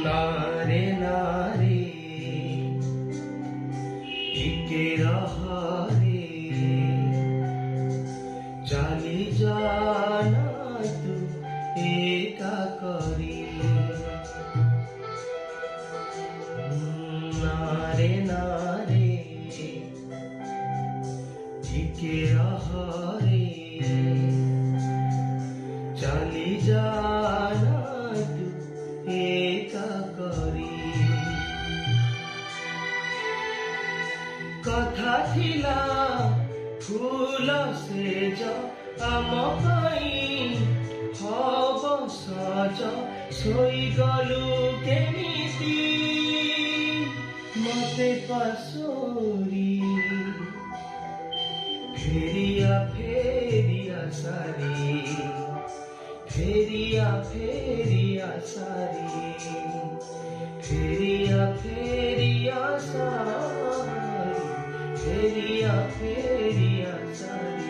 नारे नारे टिके रहा रे, चली जाना तू एका करी। नारे नारे टिके रहा रे, चली जाना तू एका करी। कथा थिला फूल सेज आम पाई हब सज, सोई गलु केमिति मते पासोरी। फेरिया फेरिया सारी, फेरिया फेरिया सारी, फेरिया फेरिया सारी, फेरिया फेरिया सारी।